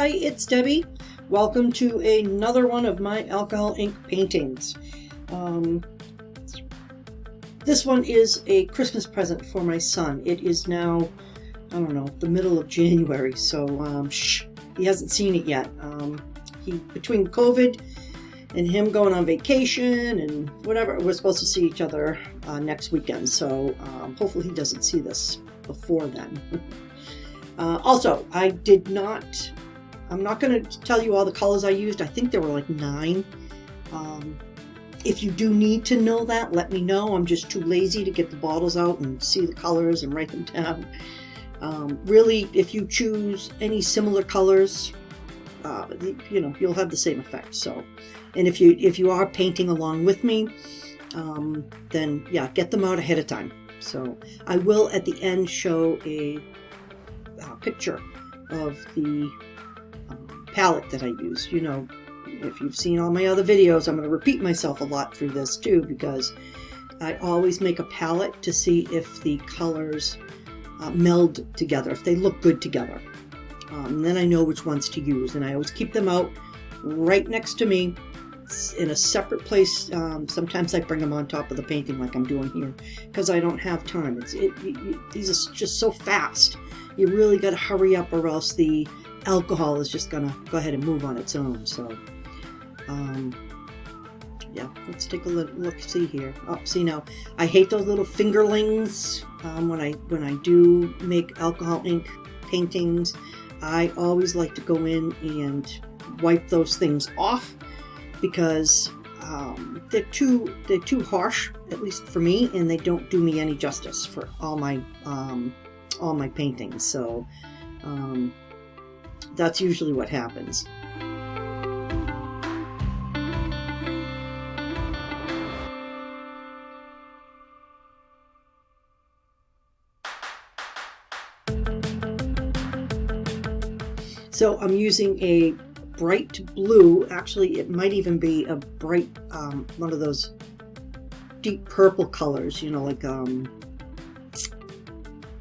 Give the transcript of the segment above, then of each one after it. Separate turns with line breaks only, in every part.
Hi, it's Debbie. Welcome to another one of my alcohol ink paintings. This one is a Christmas present for my son. It is now, I don't know, the middle of January, so he hasn't seen it yet. Between COVID and him going on vacation and whatever, we're supposed to see each other next weekend, so hopefully he doesn't see this before then. Also, I'm not going to tell you all the colors I used. I think there were like 9. If you do need to know that, let me know. I'm just too lazy to get the bottles out and see the colors and write them down. Really, if you choose any similar colors, you'll have the same effect. So, and if you are painting along with me, then yeah, get them out ahead of time. So I will at the end show a picture of the palette that I used. You know, if you've seen all my other videos, I'm going to repeat myself a lot through this too, because I always make a palette to see if the colors meld together, if they look good together. And then I know which ones to use, and I always keep them out right next to me in a separate place. Sometimes I bring them on top of the painting like I'm doing here, because I don't have time. These are just so fast. You really got to hurry up, or else the alcohol is just gonna go ahead and move on its own. So yeah, let's take a look. See here. Oh, see, now I hate those little fingerlings. When I do make alcohol ink paintings, I always like to go in and wipe those things off, because they're too harsh, at least for me, and they don't do me any justice for all my paintings. So that's usually what happens. So I'm using a bright blue. Actually, it might even be a bright, one of those deep purple colors, you know, like,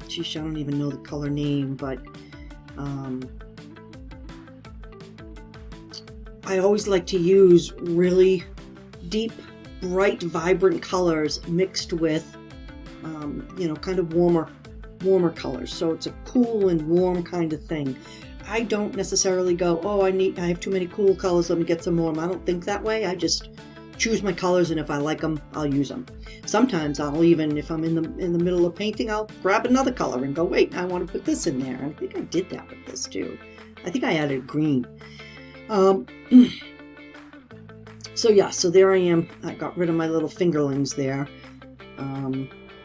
geez, I don't even know the color name, but I always like to use really deep, bright, vibrant colors mixed with, kind of warmer colors. So it's a cool and warm kind of thing. I don't necessarily go, oh, I have too many cool colors, let me get some warm. I don't think that way. I just choose my colors, and if I like them, I'll use them. Sometimes I'll even, if I'm in the middle of painting, I'll grab another color and go, wait, I want to put this in there. And I think I did that with this too. I think I added green. So yeah, so there I am. I got rid of my little fingerlings there.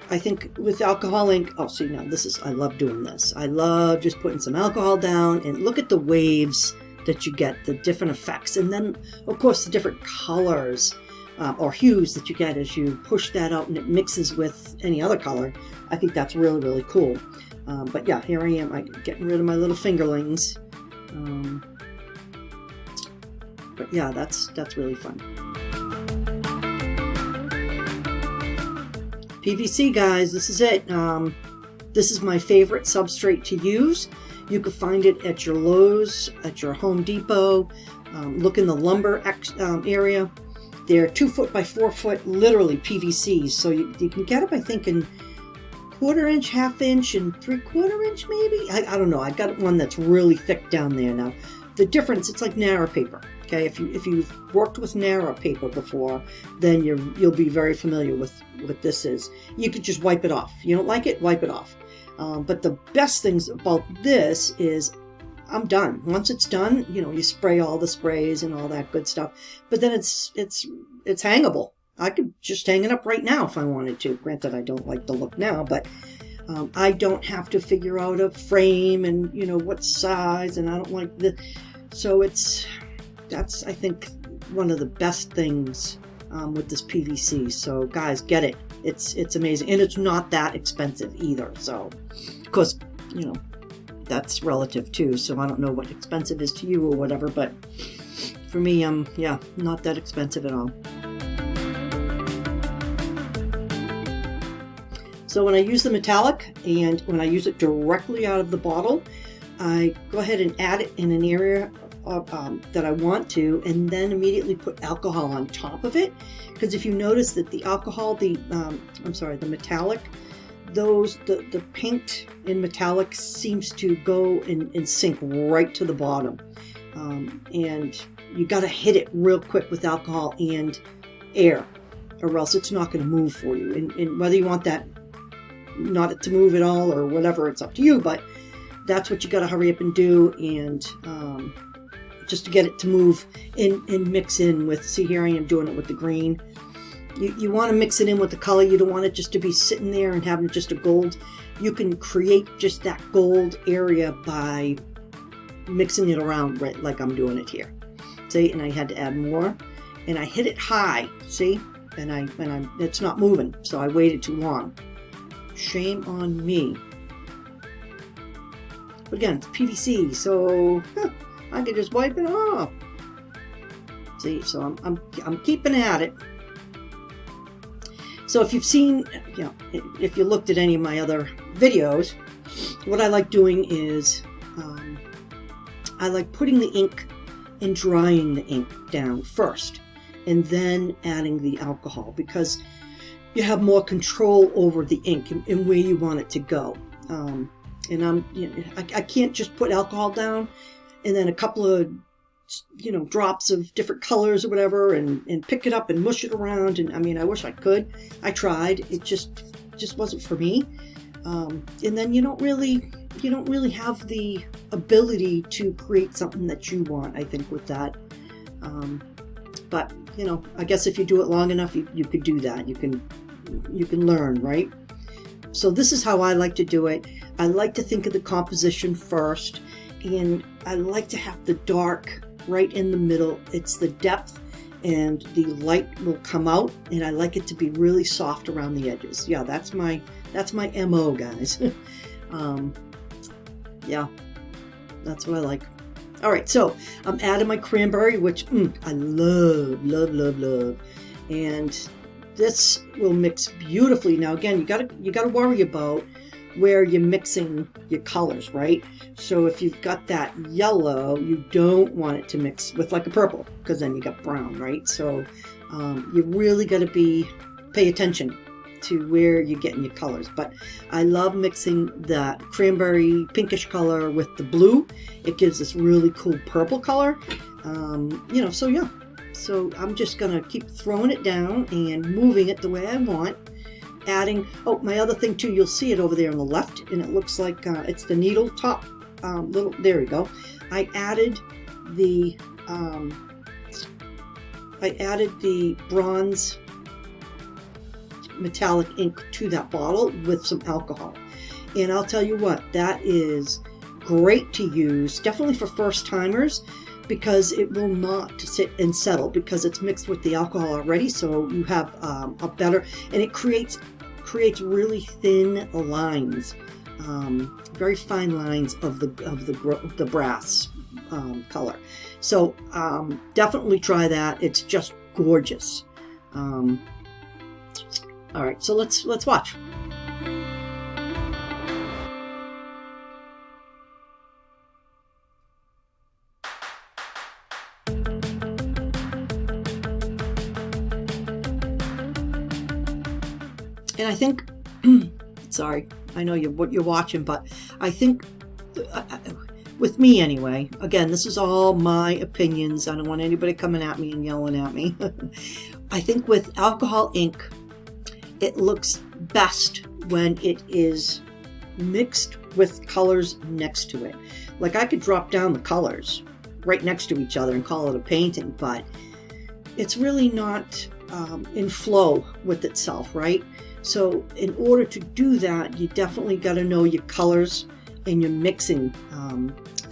I think with alcohol ink, oh, see, now I love doing this. I love just putting some alcohol down and look at the waves that you get, the different effects. And then, of course, the different colors or hues that you get as you push that out and it mixes with any other color. I think that's really, really cool. But yeah, here I am. I'm getting rid of my little fingerlings. But yeah, that's really fun. PVC, guys, this is it. This is my favorite substrate to use. You can find it at your Lowe's, at your Home Depot. Look in the lumber area. They're 2 foot by 4 foot, literally PVCs. So you can get them, I think, in 1/4 inch, 1/2 inch, and 3/4 inch maybe. I don't know. I got one that's really thick down there now. The difference, it's like Narrow paper. Okay, if you've worked with Narrow paper before, then you'll be very familiar with what this is. You could just wipe it off. You don't like it, wipe it off. But the best things about this is I'm done. Once it's done, you spray all the sprays and all that good stuff. But then it's hangable. I could just hang it up right now if I wanted to. Granted, I don't like the look now, but I don't have to figure out a frame and what size, and I don't like the. So that's I think one of the best things with this PVC. So guys, get it. It's amazing, and it's not that expensive either. So of course, that's relative too. So I don't know what expensive is to you or whatever, but for me, yeah, not that expensive at all. So when I use the metallic and when I use it directly out of the bottle, I go ahead and add it in an area that I want to, and then immediately put alcohol on top of it. Because if you notice that the alcohol, the metallic, the paint in metallic seems to go and sink right to the bottom. And you got to hit it real quick with alcohol and air, or else it's not going to move for you. And whether you want that not to move at all or whatever, it's up to you, but that's what you got to hurry up and do, and just to get it to move and mix in with, see here I am doing it with the green. You want to mix it in with the color. You don't want it just to be sitting there and having just a gold. You can create just that gold area by mixing it around, right, like I'm doing it here. See, and I had to add more, and I hit it high, see, and it's not moving, so I waited too long. Shame on me. But again, it's PVC, so I could just wipe it off. See, so I'm keeping at it. So if you've seen, if you looked at any of my other videos, what I like doing is I like putting the ink and drying the ink down first, and then adding the alcohol, because you have more control over the ink and where you want it to go. And I can't just put alcohol down and then a couple of drops of different colors or whatever, and pick it up and mush it around. And I mean, I wish I could. I tried. It just wasn't for me. And then you don't really have the ability to create something that you want, I think, with that. But I guess if you do it long enough, you could do that. You can learn, right? So this is how I like to do it. I like to think of the composition first, and I like to have the dark right in the middle. It's the depth, and the light will come out, and I like it to be really soft around the edges. Yeah, that's my MO, guys. Yeah, that's what I like. All right, so I'm adding my cranberry, which I love, love, love, love. And this will mix beautifully. Now, again, you gotta worry about where you're mixing your colors, right? So if you've got that yellow, you don't want it to mix with like a purple, because then you got brown, right? So you really got to pay attention to where you're getting your colors. But I love mixing that cranberry pinkish color with the blue. It gives this really cool purple color. So yeah. So I'm just gonna keep throwing it down and moving it the way I want. Adding, my other thing too, you'll see it over there on the left, and it looks like it's the needle top there we go. I added the bronze metallic ink to that bottle with some alcohol, and I'll tell you what, that is great to use, definitely for first timers, because it will not sit and settle because it's mixed with the alcohol already. So you have a better, and it creates really thin lines, very fine lines of the brass color. So definitely try that. It's just gorgeous. All right, so let's watch. And I think, sorry, I know what you're watching, but I think, with me anyway, again, this is all my opinions. I don't want anybody coming at me and yelling at me. I think with alcohol ink, it looks best when it is mixed with colors next to it. Like I could drop down the colors right next to each other and call it a painting, but it's really not in flow with itself, right? So in order to do that, you definitely got to know your colors and your mixing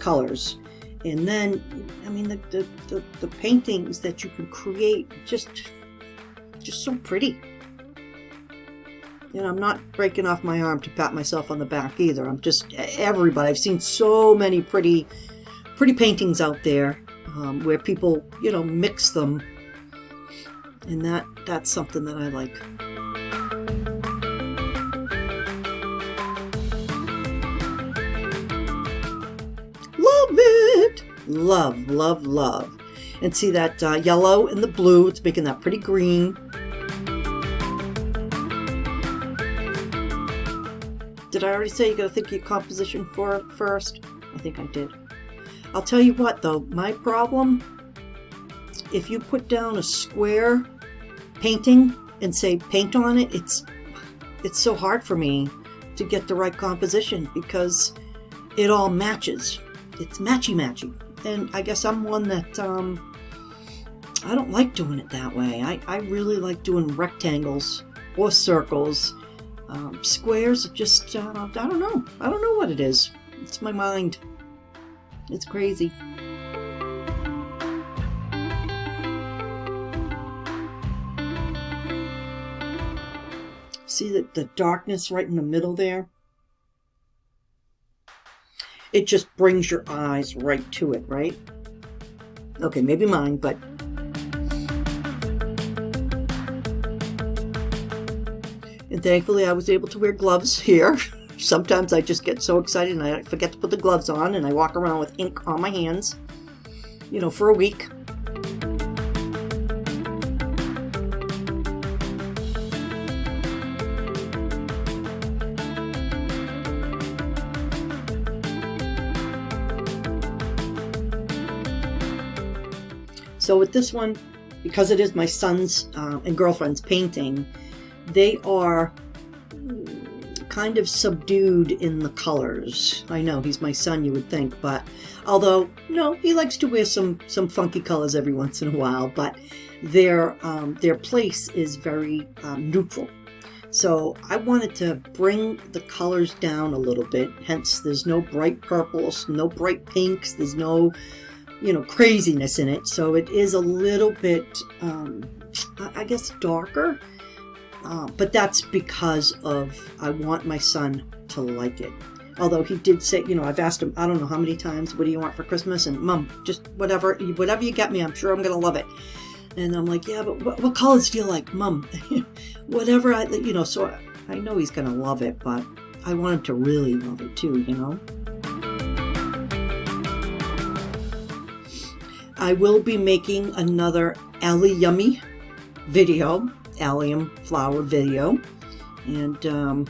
colors. And then, I mean, the paintings that you can create, just so pretty. I'm not breaking off my arm to pat myself on the back either. I'm just, everybody, I've seen so many pretty paintings out there where people, mix them. And that's something that I like. Love, love, love. And see that yellow and the blue, it's making that pretty green. Did I already say you gotta think of your composition for it first? I think I did. I'll tell you what though, my problem, if you put down a square painting and say paint on it, it's so hard for me to get the right composition because it all matches. It's matchy-matchy. And I guess I'm one that, I don't like doing it that way. I really like doing rectangles or circles. Squares, just, I don't know. I don't know what it is. It's my mind. It's crazy. See the darkness right in the middle there? It just brings your eyes right to it, right? Okay, maybe mine, but and thankfully I was able to wear gloves here. Sometimes I just get so excited and I forget to put the gloves on and I walk around with ink on my hands, you know, for a week. So with this one, because it is my son's and girlfriend's painting, they are kind of subdued in the colors. I know, he's my son, you would think, but although, no, he likes to wear some funky colors every once in a while, but their place is very neutral. So I wanted to bring the colors down a little bit, hence there's no bright purples, no bright pinks, there's no, you know, craziness in it. So it is a little bit, I guess, darker. But that's because of, I want my son to like it. Although he did say, you know, I've asked him, I don't know how many times, what do you want for Christmas? And Mom, just whatever you get me, I'm sure I'm going to love it. And I'm like, yeah, but what colors do you like, Mom? Whatever, you know, so I know he's going to love it, but I want him to really love it too, you know. I will be making another allium video, allium flower video, and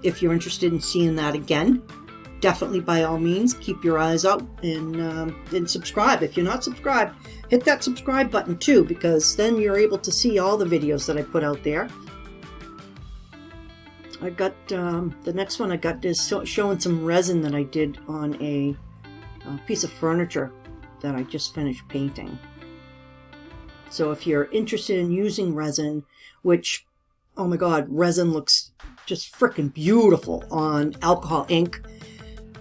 if you're interested in seeing that again, definitely by all means keep your eyes out and subscribe. If you're not subscribed, hit that subscribe button too, because then you're able to see all the videos that I put out there. I got the next one I got is showing some resin that I did on a piece of furniture that I just finished painting. So if you're interested in using resin, which, oh my god, resin looks just freaking beautiful on alcohol ink,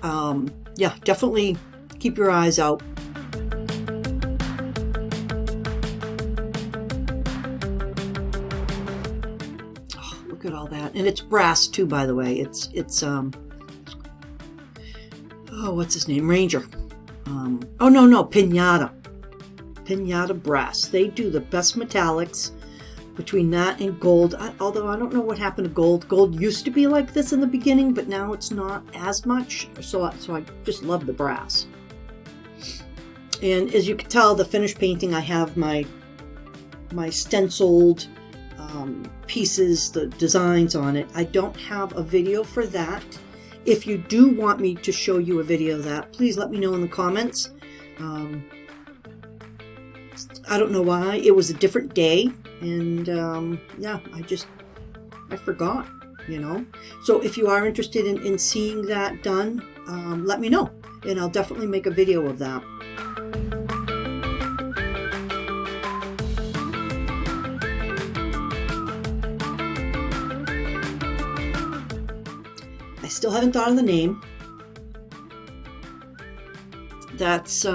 yeah, definitely keep your eyes out. Oh, look at all that. And it's brass too, by the way. It's oh, what's his name? Ranger. Oh no, Pinata. Pinata brass. They do the best metallics between that and gold. Although I don't know what happened to gold. Gold used to be like this in the beginning, but now it's not as much. So I just love the brass. And as you can tell, the finished painting, I have my stenciled pieces, the designs on it. I don't have a video for that. If you do want me to show you a video of that, please let me know in the comments. I don't know why. It was a different day, and yeah, I forgot, you know. So if you are interested in seeing that done, let me know, and I'll definitely make a video of that. I still haven't thought of the name. That's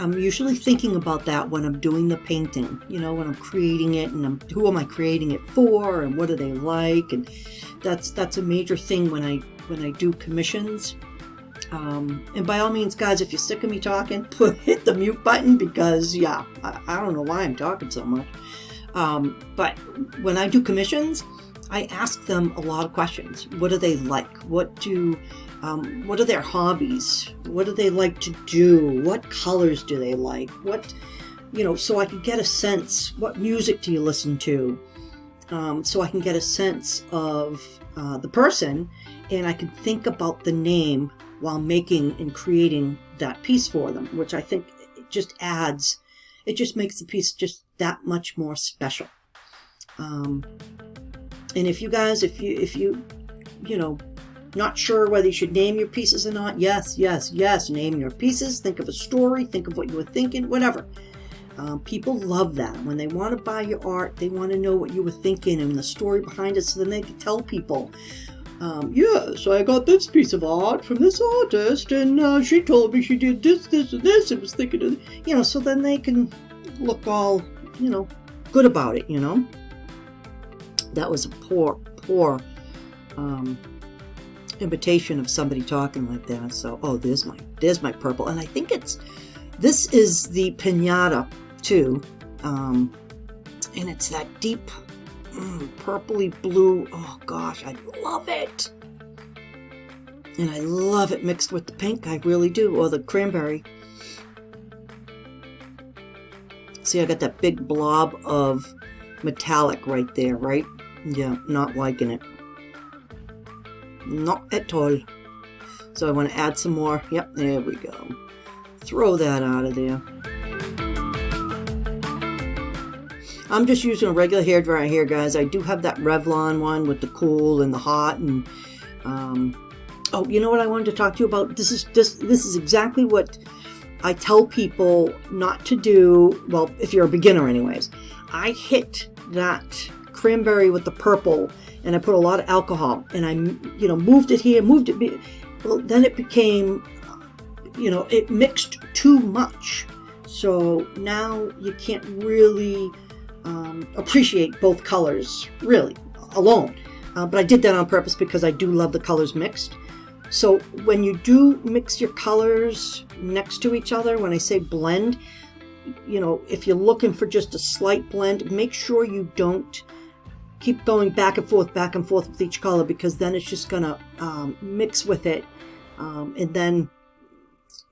I'm usually thinking about that when I'm doing the painting, you know, when I'm creating it, and who am I creating it for, and what do they like, and that's a major thing when I do commissions. And by all means, guys, if you're sick of me talking, hit the mute button, because yeah, I don't know why I'm talking so much. But when I do commissions, I ask them a lot of questions. What do they like? What do What are their hobbies? What do they like to do? What colors do they like? What, so I can get a sense. What music do you listen to? So I can get a sense of the person, and I can think about the name while making and creating that piece for them, which I think it just makes the piece just that much more special. And if you guys, if you not sure whether you should name your pieces or not, yes, name your pieces, think of a story, think of what you were thinking, whatever. People love that. When they want to buy your art, they want to know what you were thinking and the story behind it, so then they can tell people, yes, I got this piece of art from this artist, and she told me she did this, this, and this, and was thinking of, so then they can look all, good about it, That was a poor imitation of somebody talking like that. So, there's my purple, and I think this is the Pinata too, and it's that deep purpley blue. Oh gosh, I love it. And I love it mixed with the pink, I really do, or the cranberry. See, I got that big blob of metallic right there, right? Yeah, not liking it. Not at all. So I want to add some more. Yep, there we go. Throw that out of there. I'm just using a regular hairdryer here, guys. I do have that Revlon one with the cool and the hot, and you know what I wanted to talk to you about? This is exactly what I tell people not to do. Well, if you're a beginner, anyways. I hit that cranberry with the purple, and I put a lot of alcohol, and I moved it here, moved it. Well, then it became, it mixed too much. So now you can't really appreciate both colors, really, alone. But I did that on purpose because I do love the colors mixed. So when you do mix your colors next to each other, when I say blend, if you're looking for just a slight blend, make sure you don't keep going back and forth with each color, because then it's just going to mix with it, and then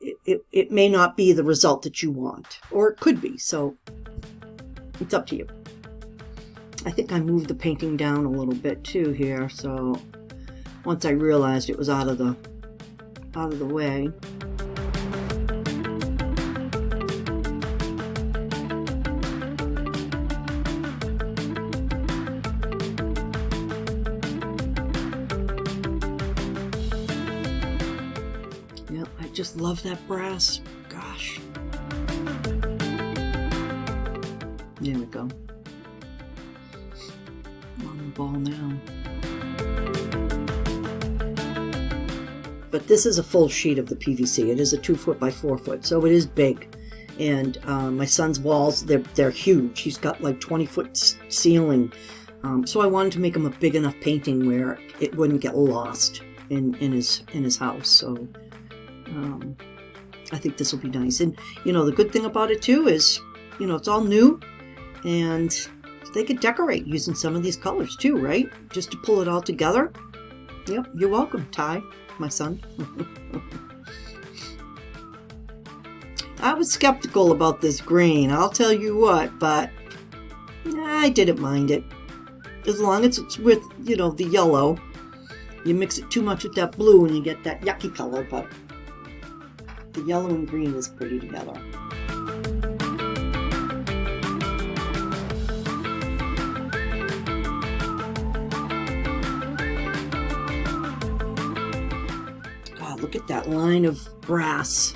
it may not be the result that you want, or it could be. So it's up to you. I think I moved the painting down a little bit too here, so once I realized it was out of the way. Yep, I just love that brass. Gosh. There we go. I'm on the ball now. But this is a full sheet of the PVC. It is a 2 foot by 4 foot, so it is big. And my son's walls, they're huge. He's got like 20-foot ceiling. So I wanted to make him a big enough painting where it wouldn't get lost in his house. So I think this will be nice. And the good thing about it too is, it's all new, and they could decorate using some of these colors too, right? Just to pull it all together. Yep, you're welcome, Ty, my son. I was skeptical about this green, I'll tell you what, but I didn't mind it. As long as it's with, the yellow. You mix it too much with that blue and you get that yucky color, but the yellow and green is pretty together. Look at that line of brass.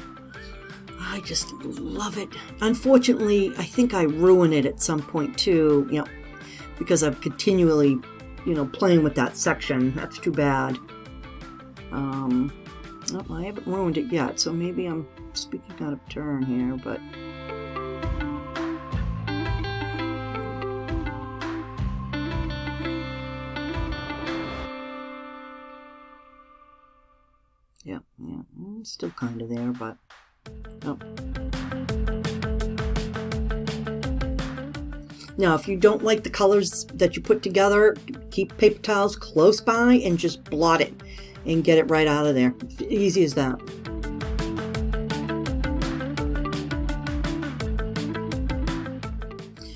I just love it. Unfortunately, I think I ruin it at some point too, because I'm continually, playing with that section. That's too bad. Well, I haven't ruined it yet, so maybe I'm speaking out of turn here, but yeah, still kind of there, but oh. Now, if you don't like the colors that you put together, keep paper towels close by and just blot it. and get it right out of there. Easy as that.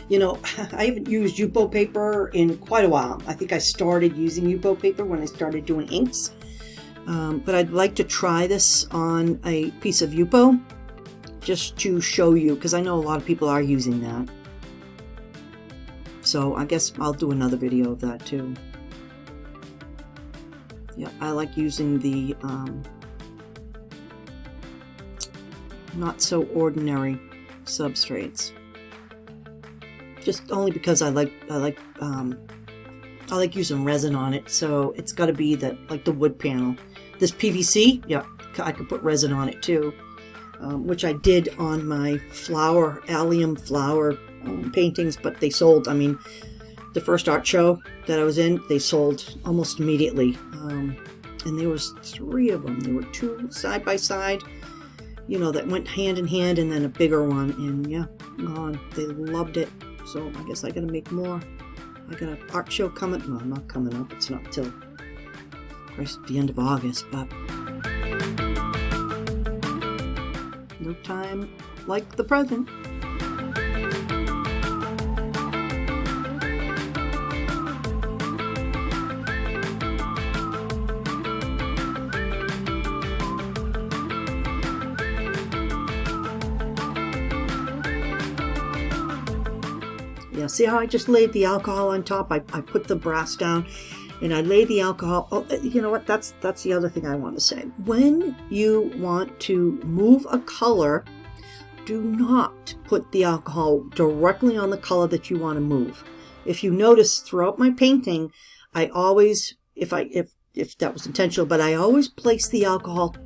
You know, I haven't used Yupo paper in quite a while. I think I started using Yupo paper when I started doing inks. But I'd like to try this on a piece of Yupo just to show you, because I know a lot of people are using that. So I guess I'll do another video of that too. Yeah, I like using the not so ordinary substrates. Just only because I like using resin on it, so it's got to be that, like the wood panel. This PVC, yeah, I could put resin on it too, which I did on my flower, allium flower paintings, but they sold. I mean, the first art show that I was in, they sold almost immediately, and there was 3 of them. There were 2 side by side, you know, that went hand in hand, and then a bigger one, and yeah, gone. They loved it. So I guess I gotta make more. I got an art show coming. No, not coming up. It's not till the end of August, but no time like the present. Yeah, see how I just laid the alcohol on top? I put the brass down and I laid the alcohol. Oh, you know what? That's the other thing I want to say. When you want to move a color, do not put the alcohol directly on the color that you want to move. If you notice throughout my painting, I always, if that was intentional, but I always place the alcohol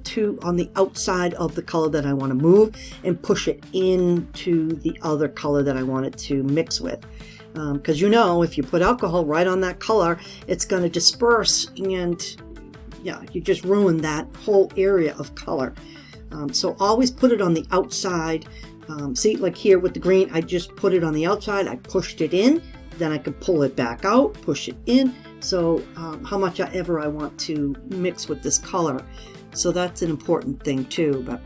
on the outside of the color that I want to move and push it into the other color that I want it to mix with. Because you know, if you put alcohol right on that color, it's going to disperse, and yeah, you just ruin that whole area of color. So always put it on the outside. See, like here with the green, I just put it on the outside. I pushed it in, then I could pull it back out, push it in. So how much ever I want to mix with this color. So that's an important thing too. But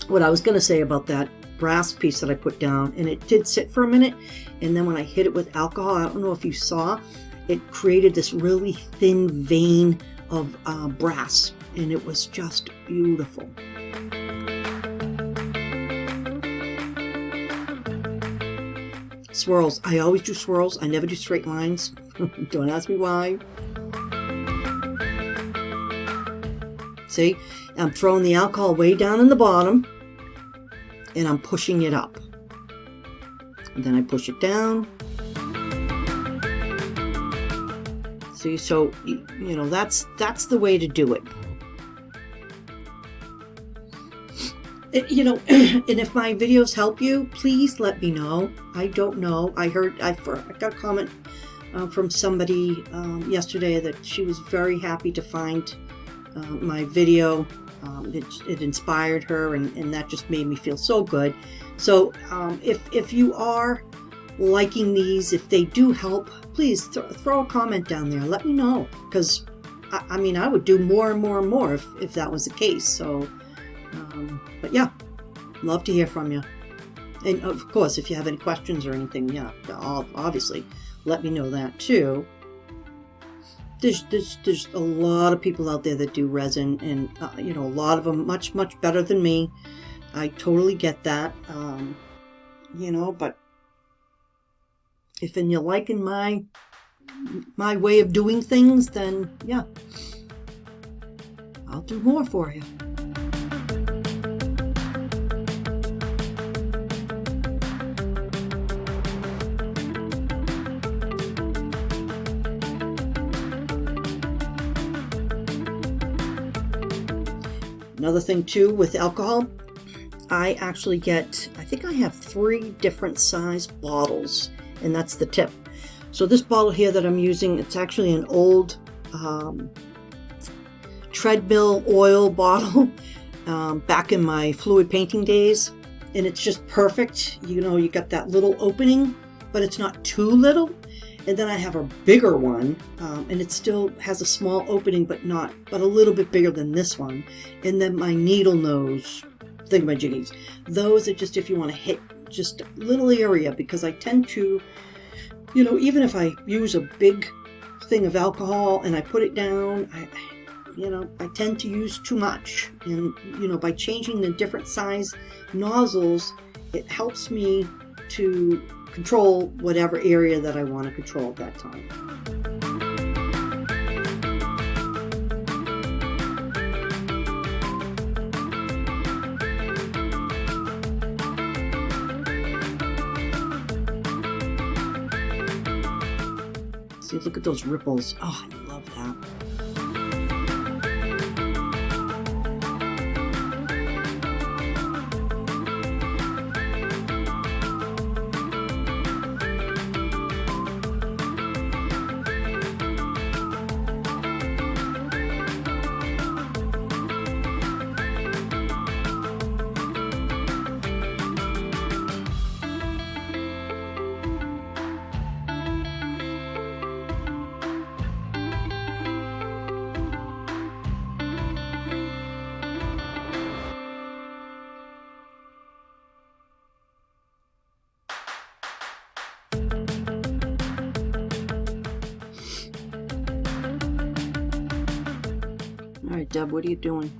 what I was going to say about that brass piece that I put down, and it did sit for a minute, and then when I hit it with alcohol, I don't know if you saw, it created this really thin vein of brass, and it was just beautiful. Swirls. I always do swirls. I never do straight lines. Don't ask me why. See, I'm throwing the alcohol way down in the bottom, and I'm pushing it up. And then I push it down. See, so you know, that's the way to do it. You know, and if my videos help you, please let me know. I don't know. I got a comment from somebody yesterday that she was very happy to find my video. It inspired her, and that just made me feel so good. So if you are liking these, if they do help, please throw a comment down there. Let me know, because I mean, I would do more and more and more if that was the case. So but yeah, love to hear from you. And of course, if you have any questions or anything, yeah, obviously let me know that too. There's a lot of people out there that do resin, and you know, a lot of them much better than me. I totally get that. You know, but if you're liking my way of doing things, then yeah, I'll do more for you. Another thing too with alcohol, I actually get, I think I have 3 different size bottles, and that's the tip. So this bottle here that I'm using, it's actually an old treadmill oil bottle back in my fluid painting days, and it's just perfect. You know, you got that little opening, but it's not too little, And then I have a bigger one, and it still has a small opening, but a little bit bigger than this one. And then my needle nose thingamajiggies. Those are just if you want to hit just a little area, because I tend to, even if I use a big thing of alcohol and I put it down, I tend to use too much. And, by changing the different size nozzles, it helps me to control whatever area that I want to control at that time. See, look at those ripples. Oh, I love that. All right, Deb, what are you doing?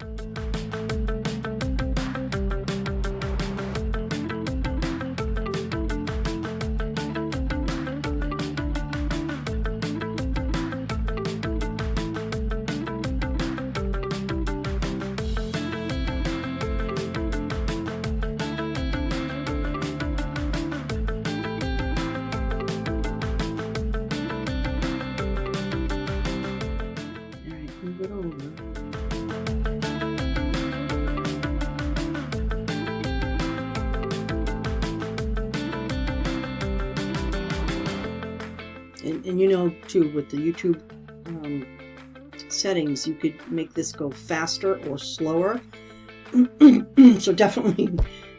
All right, move it over. And too, with the YouTube settings, you could make this go faster or slower. So definitely,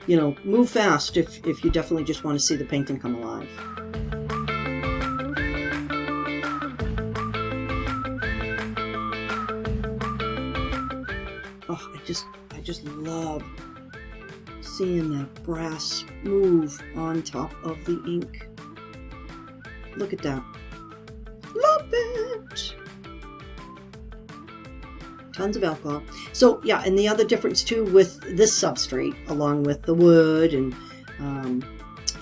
move fast if you definitely just want to see the painting come alive. Oh, I just love seeing that brass move on top of the ink. Look at that. Love it. Tons of alcohol. So yeah, and the other difference too with this substrate, along with the wood and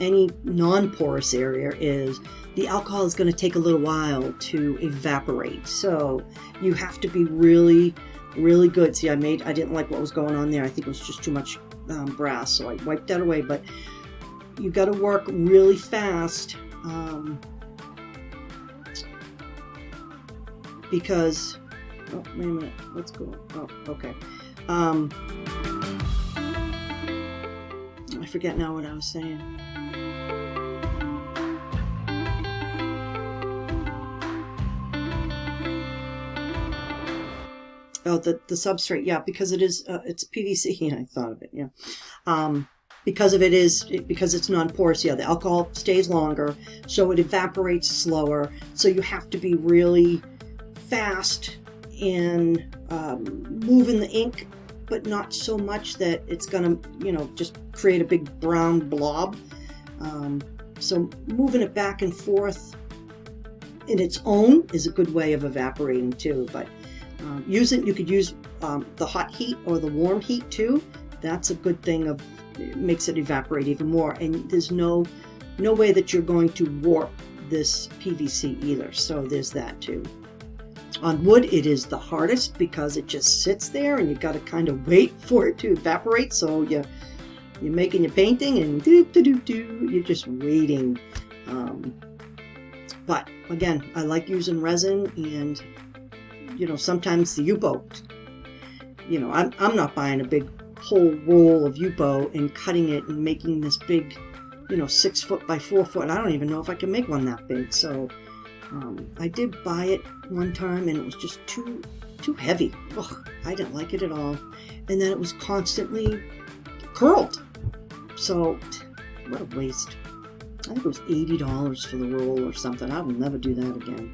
any non-porous area, is the alcohol is going to take a little while to evaporate. So you have to be really, really good. See, I didn't like what was going on there. I think it was just too much brass, so I wiped that away. But you got to work really fast. Because, oh, wait a minute, let's go, oh, okay. I forget now what I was saying. Oh, the substrate, yeah, because it is, it's PVC, yeah, I thought of it, yeah. Because it's non-porous, yeah, the alcohol stays longer, so it evaporates slower, so you have to be really fast in moving the ink, but not so much that it's gonna, just create a big brown blob. So moving it back and forth in its own is a good way of evaporating too. But you could use the hot heat or the warm heat too. That's a good thing it makes it evaporate even more. And there's no way that you're going to warp this PVC either. So there's that too. On wood, it is the hardest because it just sits there and you've got to kind of wait for it to evaporate. So you're making your painting and you're just waiting. But again, I like using resin, and sometimes the Yupo, I'm not buying a big whole roll of Yupo and cutting it and making this big, 6 foot by 4 foot. I don't even know if I can make one that big. So I did buy it one time and it was just too heavy. Ugh, I didn't like it at all. And then it was constantly curled. So what a waste. think it was $80 for the roll or something. I will never do that again.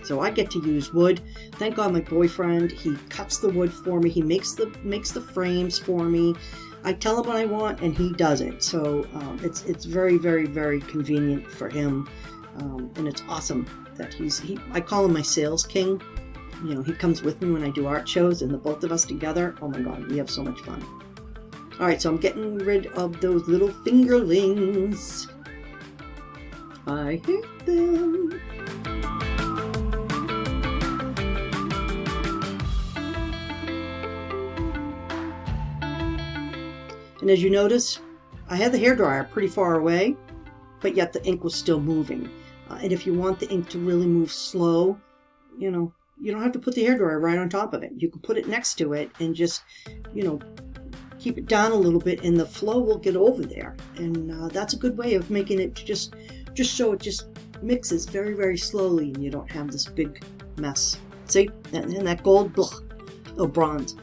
So I get to use wood. Thank God my boyfriend, he cuts the wood for me. He makes the frames for me. I tell him what I want and he does it. So it's very, very, very convenient for him. And it's awesome that I call him my sales king. You know, he comes with me when I do art shows, and the both of us together, oh my God, we have so much fun. All right, so I'm getting rid of those little fingerlings. I hate them. And as you notice, I had the hairdryer pretty far away, but yet the ink was still moving. And if you want the ink to really move slow, you know, you don't have to put the hairdryer right on top of it. You can put it next to it and just, you know, keep it down a little bit and the flow will get over there. And that's a good way of making it just so it just mixes very, very slowly and you don't have this big mess. See? And that gold, bronze,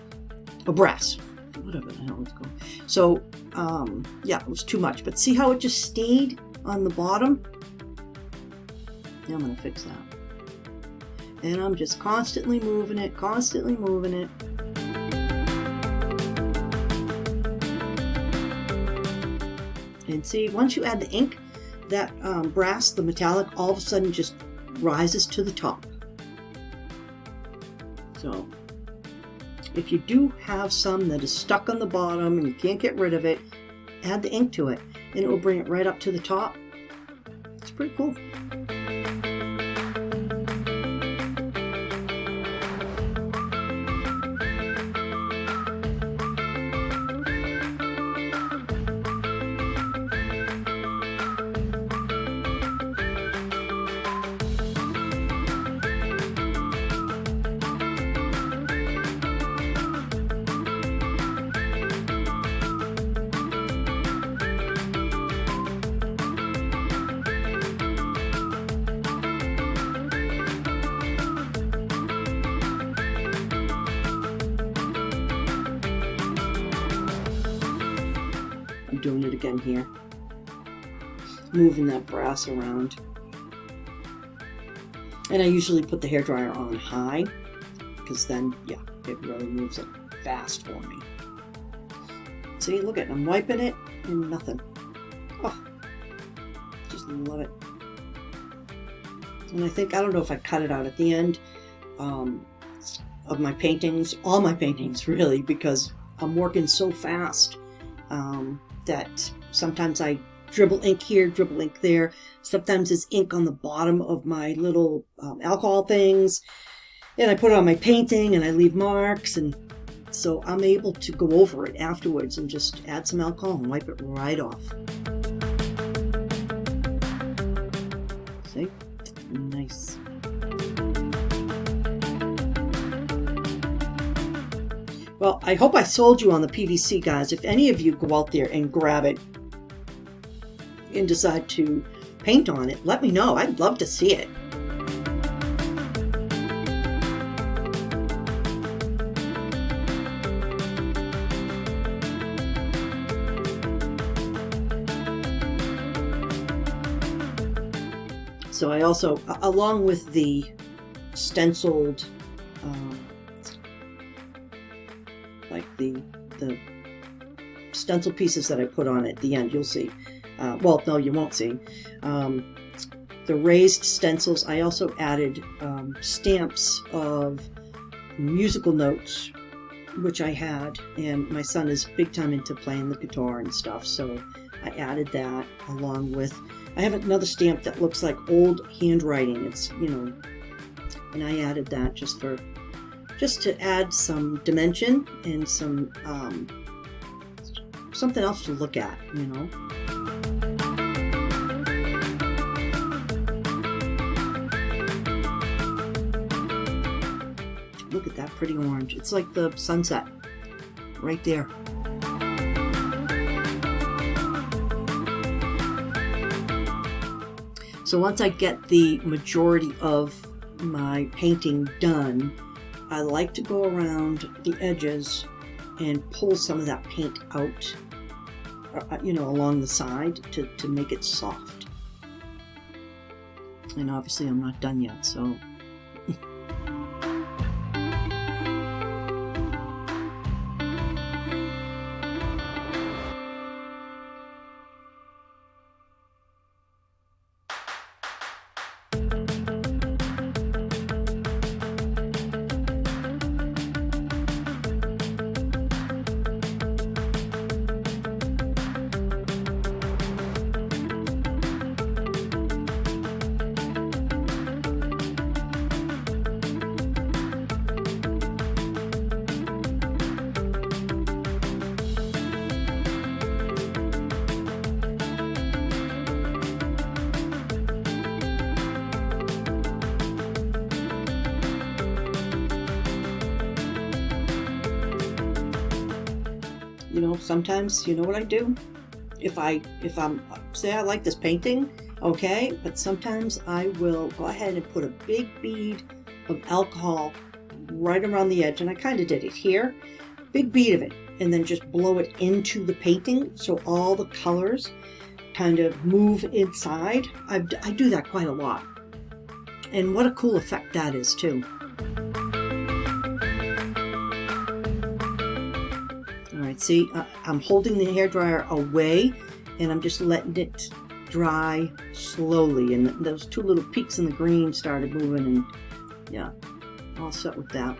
or brass, whatever the hell it's called. So, yeah, it was too much. But see how it just stayed on the bottom? Now I'm going to fix that. And I'm just constantly moving it, And see, once you add the ink, that brass, the metallic, all of a sudden just rises to the top. So, if you do have some that is stuck on the bottom and you can't get rid of it, add the ink to it and it will bring it right up to the top. It's pretty cool. Doing it again here, moving that brass around. And I usually put the hairdryer on high because then, yeah, it really moves it fast for me. See, look at it, I'm wiping it and nothing. Oh, just love it. And I don't know if I cut it out at the end of my paintings, all my paintings really, because I'm working so fast. That sometimes I dribble ink here, dribble ink there. Sometimes there's ink on the bottom of my little alcohol things. And I put it on my painting and I leave marks. And so I'm able to go over it afterwards and just add some alcohol and wipe it right off. See? Nice. Well, I hope I sold you on the PVC, guys. If any of you go out there and grab it and decide to paint on it, let me know. I'd love to see it. So I also, along with the stenciled like the stencil pieces that I put on at the end, you'll see. Well, no, you won't see. The raised stencils, I also added stamps of musical notes, which I had, and my son is big time into playing the guitar and stuff, so I added that along with, I have another stamp that looks like old handwriting. It's, you know, and I added that just to add some dimension and some something else to look at, you know. Look at that pretty orange. It's like the sunset right there. So once I get the majority of my painting done, I like to go around the edges and pull some of that paint out, you know, along the side to make it soft. And obviously I'm not done yet, so... You know, sometimes, you know what I do? If I'm, say I like this painting, okay, but sometimes I will go ahead and put a big bead of alcohol right around the edge, and I kind of did it here, big bead of it, and then just blow it into the painting so all the colors kind of move inside. I do that quite a lot. And what a cool effect that is too. Alright, see, I'm holding the hairdryer away and I'm just letting it dry slowly, and those two little peaks in the green started moving, and yeah, all set with that.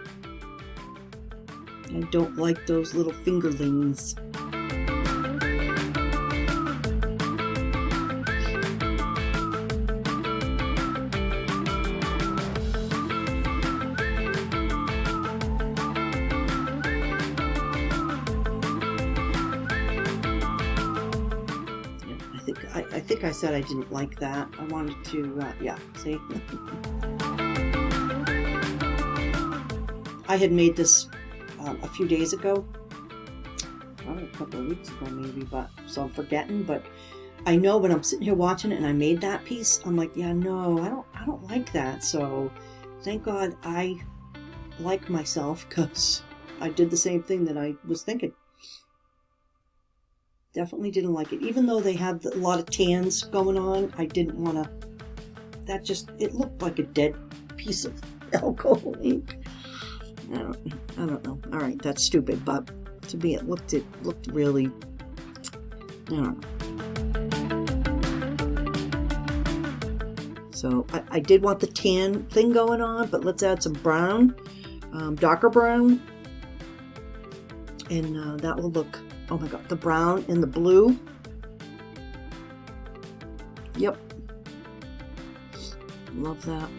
I don't like those little fingerlings. I think I said I didn't like that. I wanted to, yeah, see? I had made this a few days ago, probably a couple of weeks ago maybe, but so I'm forgetting. But I know when I'm sitting here watching it and I made that piece, I'm like, yeah, no, I don't like that. So thank God I like myself, because I did the same thing that I was thinking. Definitely didn't like it. Even though they had a lot of tans going on, I didn't want to... That just... It looked like a dead piece of alcohol ink. I don't know. All right, that's stupid, but to me it looked really... I don't know. So I did want the tan thing going on, but let's add some brown, darker brown, and that will look... Oh my God, the brown and the blue. Yep. Love that.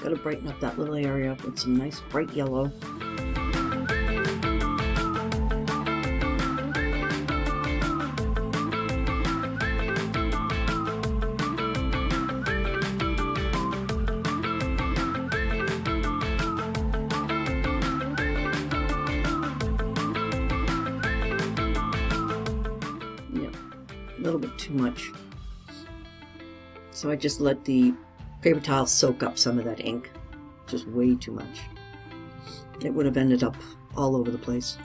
Got to brighten up that little area with some nice bright yellow. Yeah, a little bit too much. So I just let the paper towel soak up some of that ink. Just way too much. It would have ended up all over the place.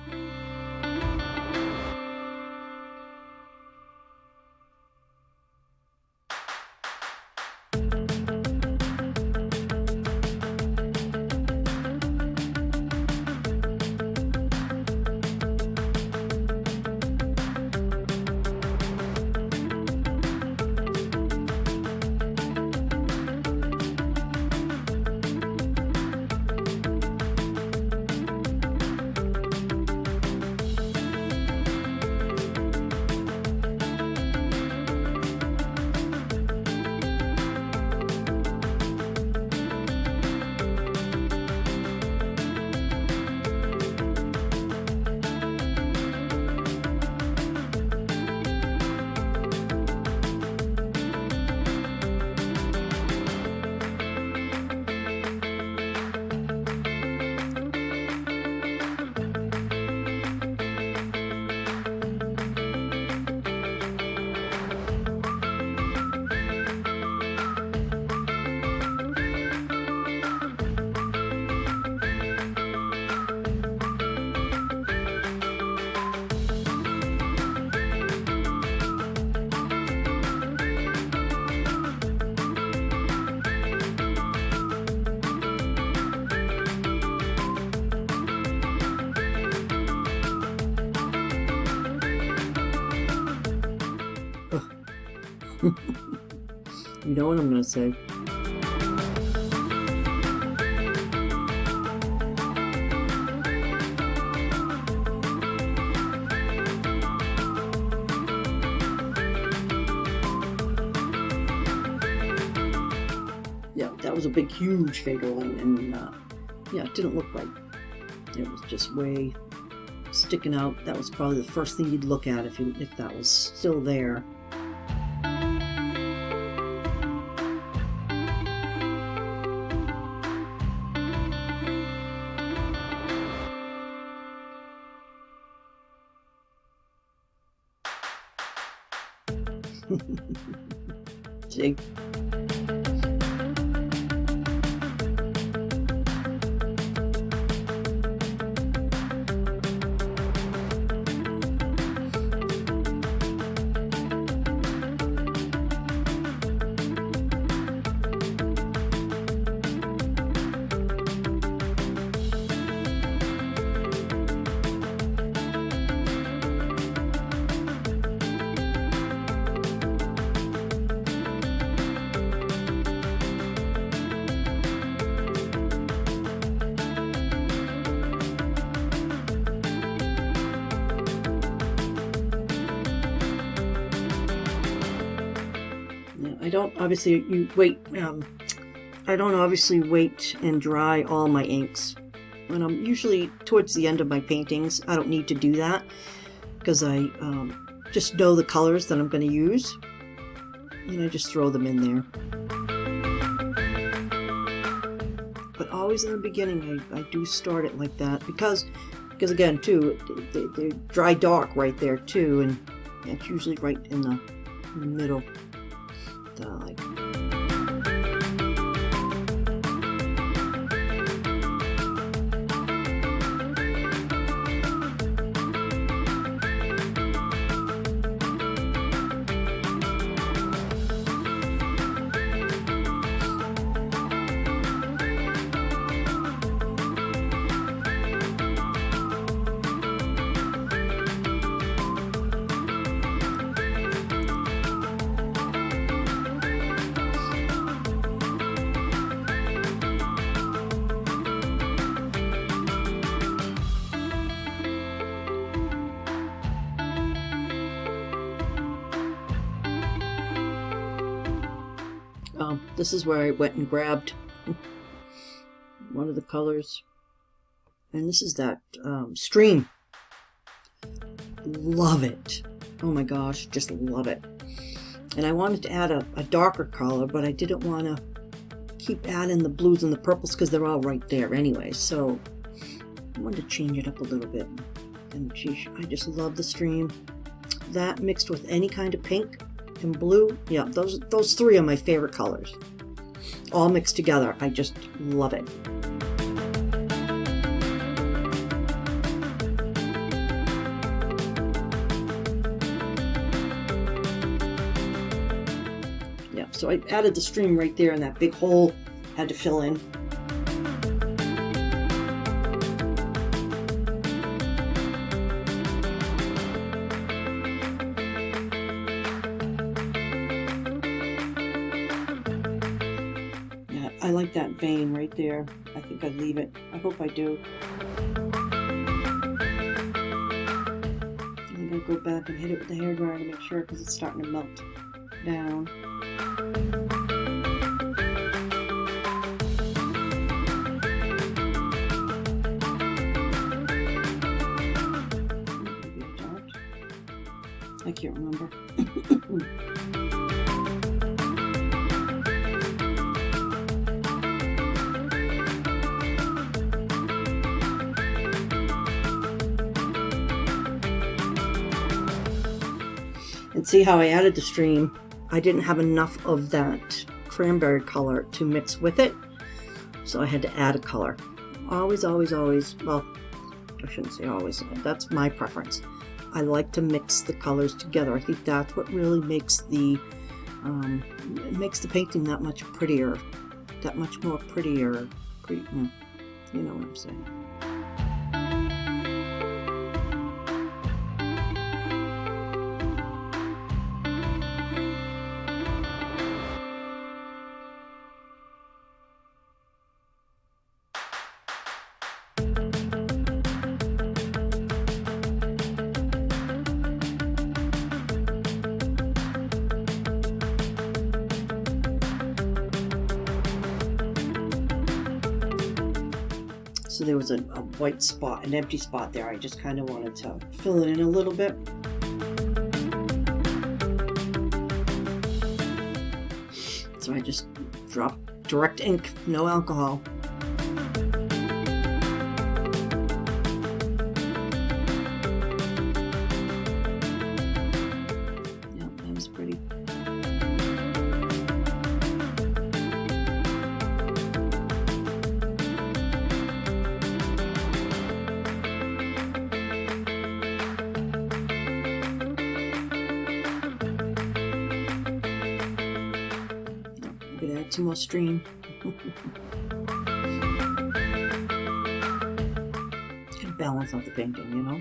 You know what I'm going to say. Yeah, that was a big, huge fader line, and yeah, it didn't look right. It was just way sticking out. That was probably the first thing you'd look at if that was still there. See? I don't obviously I don't obviously wait and dry all my inks. When I'm usually towards the end of my paintings, I don't need to do that because I just know the colors that I'm going to use, and I just throw them in there. But always in the beginning, I do start it like that because again, too, they dry dark right there too, and it's usually right in the middle. That I like. This is where I went and grabbed one of the colors, and this is that stream. Love it. Oh my gosh, just love it. And I wanted to add a darker color, but I didn't want to keep adding the blues and the purples because they're all right there anyway, so I wanted to change it up a little bit. And geez, I just love the stream. That mixed with any kind of pink and blue, yeah, those three are my favorite colors. All mixed together, I just love it. Yeah, so I added the stream right there, and that big hole had to fill in. I like that vein right there. I think I'd leave it. I hope I do. I'm going to go back and hit it with the hairdryer to make sure because it's starting to melt down. Maybe I don't. I can't remember. And see how I added the stream? I didn't have enough of that cranberry color to mix with it, so I had to add a color. Always, always, always, well, I shouldn't say always, that's my preference. I like to mix the colors together. I think that's what really makes the painting that much prettier, that much more prettier. You know what I'm saying. So there was a white spot, an empty spot there. I just kind of wanted to fill it in a little bit. So I just dropped direct ink, no alcohol. Yeah, that was pretty. Add some more stream. Can balance out the painting, you know.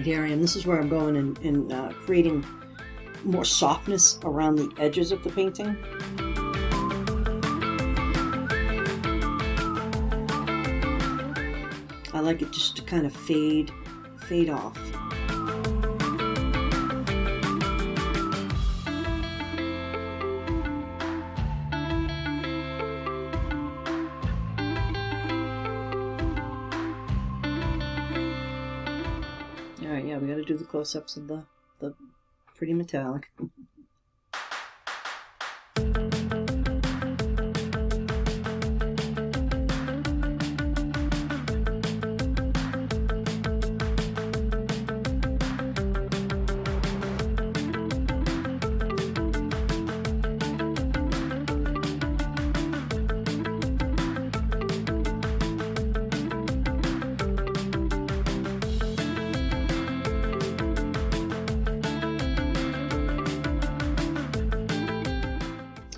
Here I am. This is where I'm going and creating more softness around the edges of the painting. I like it just to kind of fade off. Alright, yeah, we gotta do the close-ups of the pretty metallic.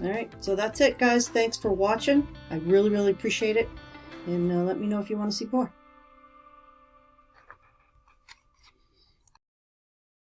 Alright, so that's it, guys. Thanks for watching. I really, really appreciate it. And let me know if you want to see more.